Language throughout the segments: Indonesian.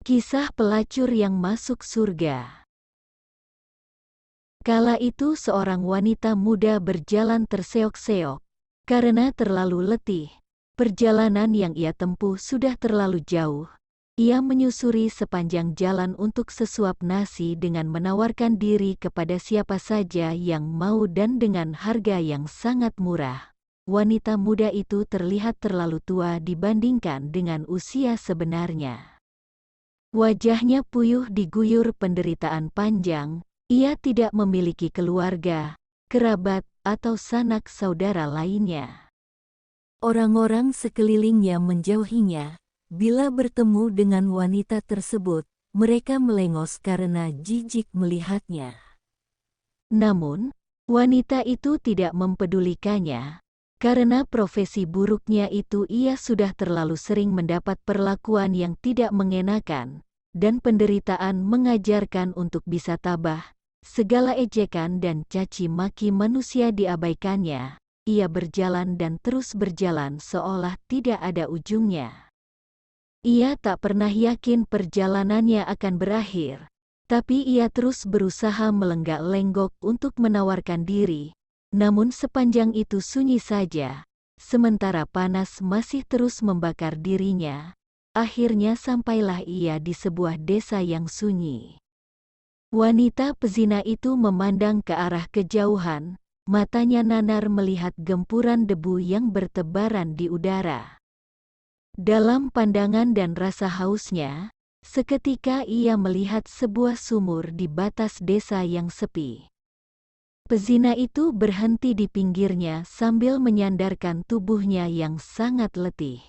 Kisah pelacur yang masuk surga. Kala itu seorang wanita muda berjalan terseok-seok, karena terlalu letih. Perjalanan yang ia tempuh sudah terlalu jauh. Ia menyusuri sepanjang jalan untuk sesuap nasi dengan menawarkan diri kepada siapa saja yang mau dan dengan harga yang sangat murah. Wanita muda itu terlihat terlalu tua dibandingkan dengan usia sebenarnya. Wajahnya puyuh diguyur penderitaan panjang. Ia tidak memiliki keluarga, kerabat, atau sanak saudara lainnya. Orang-orang sekelilingnya menjauhinya. Bila bertemu dengan wanita tersebut, mereka melengos karena jijik melihatnya. Namun, wanita itu tidak mempedulikannya. Karena profesi buruknya itu ia sudah terlalu sering mendapat perlakuan yang tidak mengenakan, dan penderitaan mengajarkan untuk bisa tabah. Segala ejekan dan caci maki manusia diabaikannya. Ia berjalan dan terus berjalan seolah tidak ada ujungnya. Ia tak pernah yakin perjalanannya akan berakhir, tapi ia terus berusaha melenggak-lenggok untuk menawarkan diri. Namun sepanjang itu sunyi saja, sementara panas masih terus membakar dirinya. Akhirnya sampailah ia di sebuah desa yang sunyi. Wanita pezina itu memandang ke arah kejauhan, matanya nanar melihat gempuran debu yang bertebaran di udara. Dalam pandangan dan rasa hausnya, seketika ia melihat sebuah sumur di batas desa yang sepi. Pezina itu berhenti di pinggirnya sambil menyandarkan tubuhnya yang sangat letih.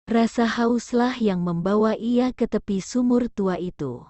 Rasa hauslah yang membawa ia ke tepi sumur tua itu.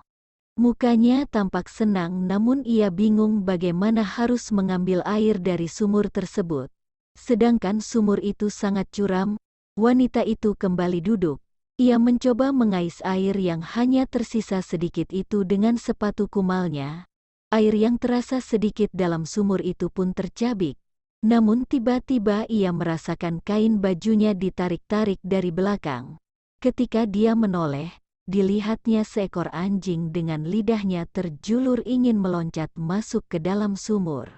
Mukanya tampak senang, namun ia bingung bagaimana harus mengambil air dari sumur tersebut. Sedangkan sumur itu sangat curam. Wanita itu kembali duduk. Ia mencoba mengais air yang hanya tersisa sedikit itu dengan sepatu kumalnya. Air yang terasa sedikit dalam sumur itu pun tercabik. Namun tiba-tiba ia merasakan kain bajunya ditarik-tarik dari belakang. Ketika dia menoleh, dilihatnya seekor anjing dengan lidahnya terjulur ingin meloncat masuk ke dalam sumur.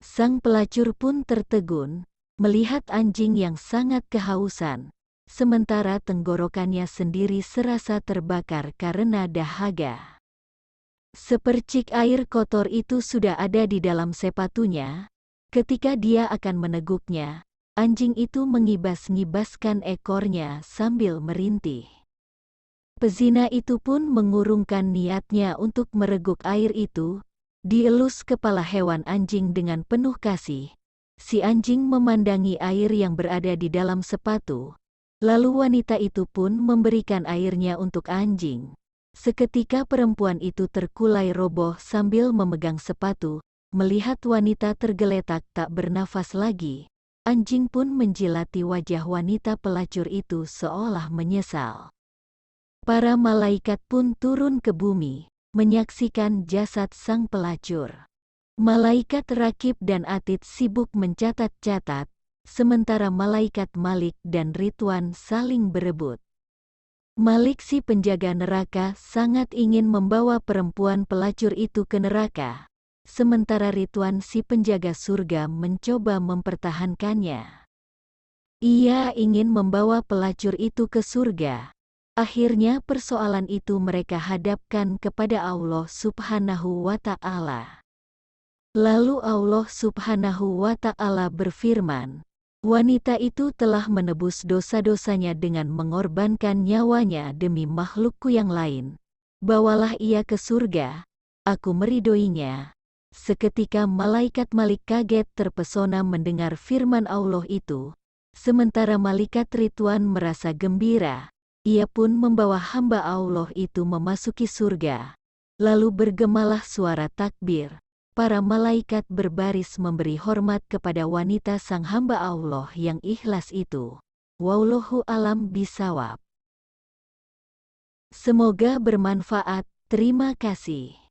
Sang pelacur pun tertegun, melihat anjing yang sangat kehausan, sementara tenggorokannya sendiri serasa terbakar karena dahaga. Sepercik air kotor itu sudah ada di dalam sepatunya. Ketika dia akan meneguknya, anjing itu mengibas-ngibaskan ekornya sambil merintih. Pezina itu pun mengurungkan niatnya untuk mereguk air itu. Dielus kepala hewan anjing dengan penuh kasih. Si anjing memandangi air yang berada di dalam sepatu. Lalu wanita itu pun memberikan airnya untuk anjing. Seketika perempuan itu terkulai roboh sambil memegang sepatu. Melihat wanita tergeletak tak bernafas lagi, anjing pun menjilati wajah wanita pelacur itu seolah menyesal. Para malaikat pun turun ke bumi, menyaksikan jasad sang pelacur. Malaikat Rakib dan Atid sibuk mencatat-catat, sementara malaikat Malik dan Ridwan saling berebut. Malik si penjaga neraka sangat ingin membawa perempuan pelacur itu ke neraka, sementara Ridwan si penjaga surga mencoba mempertahankannya. Ia ingin membawa pelacur itu ke surga. Akhirnya persoalan itu mereka hadapkan kepada Allah Subhanahu wa Ta'ala. Lalu Allah Subhanahu wa Ta'ala berfirman, wanita itu telah menebus dosa-dosanya dengan mengorbankan nyawanya demi makhlukku yang lain. Bawalah ia ke surga, aku meridhoinya. Seketika malaikat Malik kaget terpesona mendengar firman Allah itu. Sementara malaikat Ridwan merasa gembira. Ia pun membawa hamba Allah itu memasuki surga. Lalu bergemalah suara takbir. Para malaikat berbaris memberi hormat kepada wanita sang hamba Allah yang ikhlas itu. Wallahu alam bisawab. Semoga bermanfaat. Terima kasih.